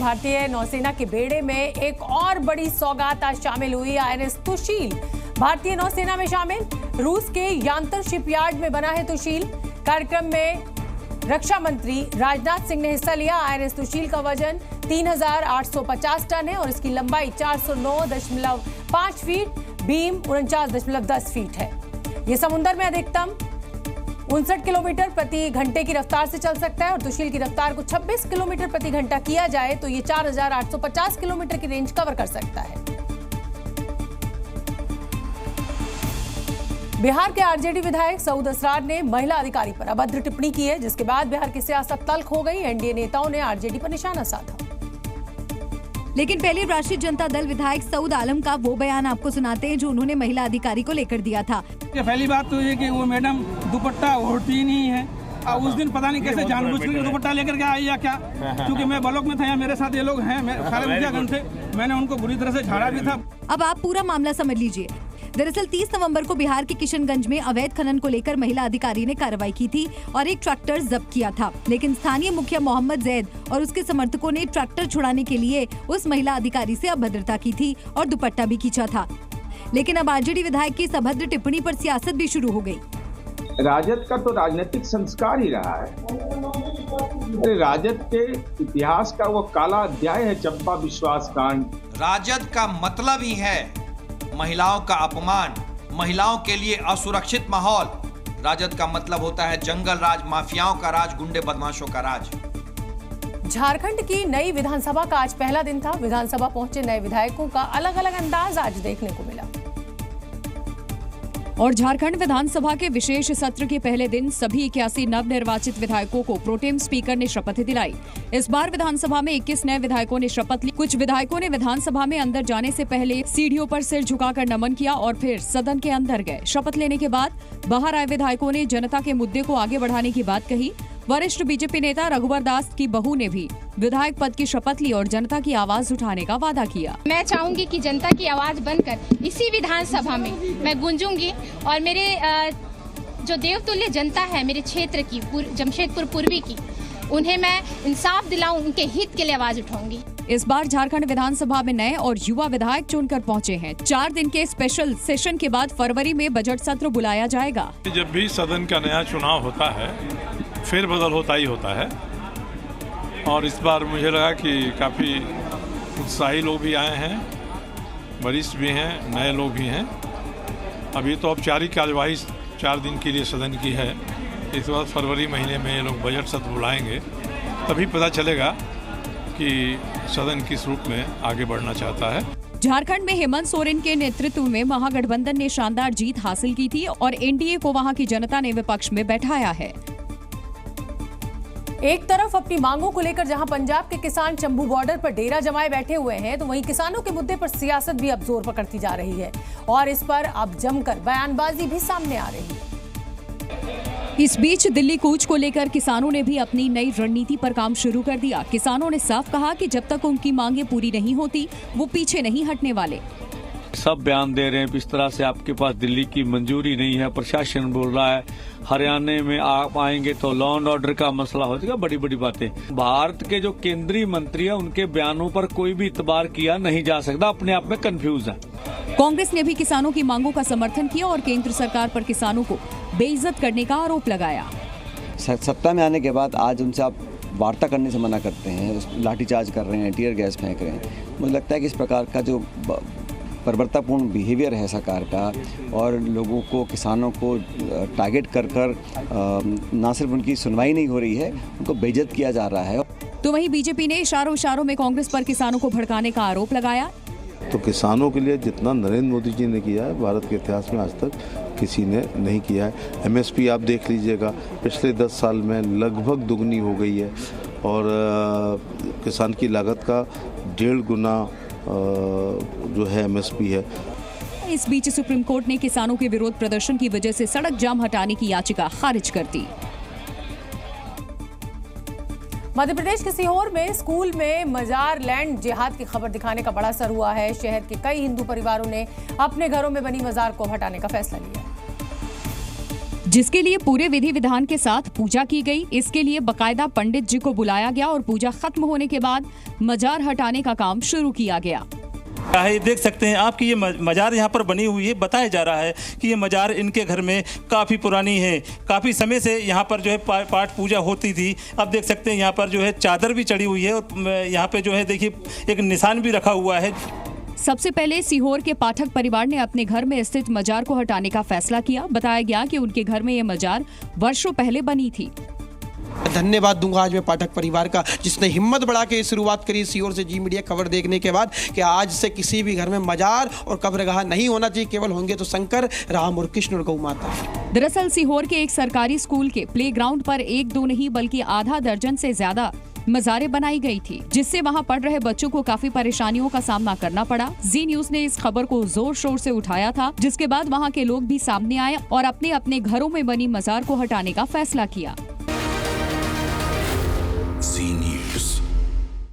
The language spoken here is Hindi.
भारतीय नौसेना के बेड़े में एक और बड़ी सौगात आज शामिल हुई। INS तुशील भारतीय नौसेना में शामिल। रूस के यांतर शिपयार्ड में बना है तुशील। कार्यक्रम में रक्षा मंत्री राजनाथ सिंह ने हिस्सा लिया। INS तुशील का वजन 3850 टन है और इसकी लंबाई 409.5 फीट, बीम 49.10 फीट है। यह समुद्र में अधिकतम 59 किलोमीटर प्रति घंटे की रफ्तार से चल सकता है और तुशील की रफ्तार को 26 किलोमीटर प्रति घंटा किया जाए तो ये 4850 किलोमीटर की रेंज कवर कर सकता है। बिहार के आरजेडी विधायक सऊद असरार ने महिला अधिकारी पर अभद्र टिप्पणी की है, जिसके बाद बिहार की सियासत तल्ख हो गई। एनडीए नेताओं ने आरजेडी पर निशाना साधा। लेकिन पहले राष्ट्रीय जनता दल विधायक सऊद आलम का वो बयान आपको सुनाते हैं जो उन्होंने महिला अधिकारी को लेकर दिया था। पहली बात तो ये कि वो मैडम दुपट्टा ओढ़ती नहीं है और उस दिन पता नहीं कैसे जानबूझकर दुपट्टा लेकर के आई या क्या, क्योंकि मैं ब्लॉक में था या मेरे साथ ये लोग हैं, सारे मुखियागण थे, मैंने उनको बुरी तरह से झाड़ा भी था। अब आप पूरा मामला समझ लीजिए। दरअसल 30 नवंबर को बिहार के किशनगंज में अवैध खनन को लेकर महिला अधिकारी ने कार्रवाई की थी और एक ट्रैक्टर जब्त किया था, लेकिन स्थानीय मुखिया मोहम्मद जैद और उसके समर्थकों ने ट्रैक्टर छुड़ाने के लिए उस महिला अधिकारी से अभद्रता की थी और दुपट्टा भी खींचा था। लेकिन अब आरजेडी विधायक की इस अभद्र टिप्पणी पर सियासत भी शुरू हो गई। राजद का तो राजनीतिक संस्कार ही रहा है। राजद के इतिहास का वो काला अध्याय है चंपा विश्वास कांड। राजद का मतलब ही है महिलाओं का अपमान, महिलाओं के लिए असुरक्षित माहौल। राजद का मतलब होता है जंगल राज, माफियाओं का राज, गुंडे बदमाशों का राज। झारखंड की नई विधानसभा का आज पहला दिन था। विधानसभा पहुंचे नए विधायकों का अलग अलग अंदाज आज देखने को मिला। और झारखंड विधानसभा के विशेष सत्र के पहले दिन सभी 81 नवनिर्वाचित विधायकों को प्रोटेम स्पीकर ने शपथ दिलाई। इस बार विधानसभा में 21 नए विधायकों ने शपथ ली। कुछ विधायकों ने विधानसभा में अंदर जाने से पहले सीढ़ियों पर सिर झुकाकर नमन किया और फिर सदन के अंदर गए। शपथ लेने के बाद बाहर आए विधायकों ने जनता के मुद्दे को आगे बढ़ाने की बात कही। वरिष्ठ बीजेपी नेता रघुवर दास की बहू ने भी विधायक पद की शपथ ली और जनता की आवाज उठाने का वादा किया। मैं चाहूंगी कि जनता की आवाज बनकर इसी विधानसभा में मैं गूंजूंगी और मेरे जो देवतुल्य जनता है मेरे क्षेत्र की, जमशेदपुर पूर्वी की, उन्हें मैं इंसाफ दिलाऊं, उनके हित के लिए आवाज उठाऊंगी। इस बार झारखंड विधानसभा में नए और युवा विधायक चुनकर पहुंचे हैं। 4 दिन के स्पेशल सेशन के बाद फरवरी में बजट सत्र बुलाया जाएगा। जब भी सदन का नया चुनाव होता है फेरबदल होता ही होता है और इस बार मुझे लगा कि काफ़ी उत्साही लोग भी आए हैं, वरिष्ठ भी हैं, नए लोग भी हैं। अभी तो औपचारिक कार्यवाही 4 दिन के लिए सदन की है। इसके बाद फरवरी महीने में ये लोग बजट सत्र बुलाएंगे, तभी पता चलेगा कि सदन किस रूप में आगे बढ़ना चाहता है। झारखंड में हेमंत सोरेन के नेतृत्व में महागठबंधन ने शानदार जीत हासिल की थी और एनडीए को वहां की जनता ने विपक्ष में बैठाया है। एक तरफ अपनी मांगों को लेकर जहां पंजाब के किसान चंबू बॉर्डर पर डेरा जमाए बैठे हुए हैं, तो वहीं किसानों के मुद्दे पर सियासत भी अब जोर पकड़ती जा रही है और इस पर अब जमकर बयानबाजी भी सामने आ रही है। इस बीच दिल्ली कूच को लेकर किसानों ने भी अपनी नई रणनीति पर काम शुरू कर दिया। किसानों ने साफ कहा कि जब तक उनकी मांगें पूरी नहीं होती वो पीछे नहीं हटने वाले। सब बयान दे रहे हैं इस तरह से आपके पास दिल्ली की मंजूरी नहीं है, प्रशासन बोल रहा है हरियाणा में आप आएंगे तो लॉ एंड ऑर्डर का मसला हो जाएगा, बड़ी बड़ी बातें। भारत के जो केंद्रीय मंत्री है उनके बयानों पर कोई भी इतबार किया नहीं जा सकता, अपने आप में कंफ्यूज है। कांग्रेस ने भी किसानों की मांगों का समर्थन किया और केंद्र सरकार पर किसानों को बेइज्जत करने का आरोप लगाया। सत्ता में आने के बाद आज उनसे आप वार्ता करने से मना करते हैं, लाठीचार्ज कर रहे हैं, टीयर गैस फेंक रहे हैं। मुझे लगता है कि इस प्रकार का जो बर्बरतापूर्ण बिहेवियर है सरकार का और लोगों को, किसानों को टारगेट कर ना सिर्फ उनकी सुनवाई नहीं हो रही है, उनको बेइज्जत किया जा रहा है। तो वहीं बीजेपी ने इशारों में कांग्रेस पर किसानों को भड़काने का आरोप लगाया। तो किसानों के लिए जितना नरेंद्र मोदी जी ने किया है भारत के इतिहास में आज तक किसी ने नहीं किया है। एमएसपी आप देख लीजिएगा, पिछले 10 साल में लगभग दुगनी हो गई है और किसान की लागत का 1.5 गुना जो है एमएसपी है। इस बीच सुप्रीम कोर्ट ने किसानों के विरोध प्रदर्शन की वजह से सड़क जाम हटाने की याचिका खारिज कर दी। मध्य प्रदेश के सीहोर में स्कूल में मजार लैंड जिहाद की खबर दिखाने का बड़ा असर हुआ है। शहर के कई हिंदू परिवारों ने अपने घरों में बनी मजार को हटाने का फैसला लिया। जिसके लिए पूरे विधि विधान के साथ पूजा की गई। इसके लिए बकायदा पंडित जी को बुलाया गया और पूजा खत्म होने के बाद मजार हटाने का काम शुरू किया गया। देख सकते हैं आपकी ये मजार यहाँ पर बनी हुई है। बताया जा रहा है कि ये मजार इनके घर में काफ़ी पुरानी है, काफ़ी समय से यहाँ पर जो है पाठ पूजा होती थी। अब देख सकते हैं यहाँ पर जो है चादर भी चढ़ी हुई है और यहाँ पे जो है देखिए एक निशान भी रखा हुआ है। सबसे पहले सीहोर के पाठक परिवार ने अपने घर में स्थित मजार को हटाने का फैसला किया। बताया गया कि उनके घर में ये मजार वर्षों पहले बनी थी। धन्यवाद दूंगा आज मैं पाठक परिवार का, जिसने हिम्मत बढ़ा के शुरुआत करी सीहोर से जी मीडिया खबर देखने के बाद कि आज से किसी भी घर में मजार और कब्रगाह नहीं होना चाहिए, केवल होंगे तो शंकर, राम और कृष्ण और गौ माता। दरअसल सीहोर के एक सरकारी स्कूल के प्लेग्राउंड पर 1-2 नहीं बल्कि आधा दर्जन से ज्यादा मजारें बनाई गई थी, जिससे वहां पढ़ रहे बच्चों को काफी परेशानियों का सामना करना पड़ा। जी न्यूज ने इस खबर को जोर शोर से उठाया था, जिसके बाद वहां के लोग भी सामने आए और अपने अपने घरों में बनी मजार को हटाने का फैसला किया।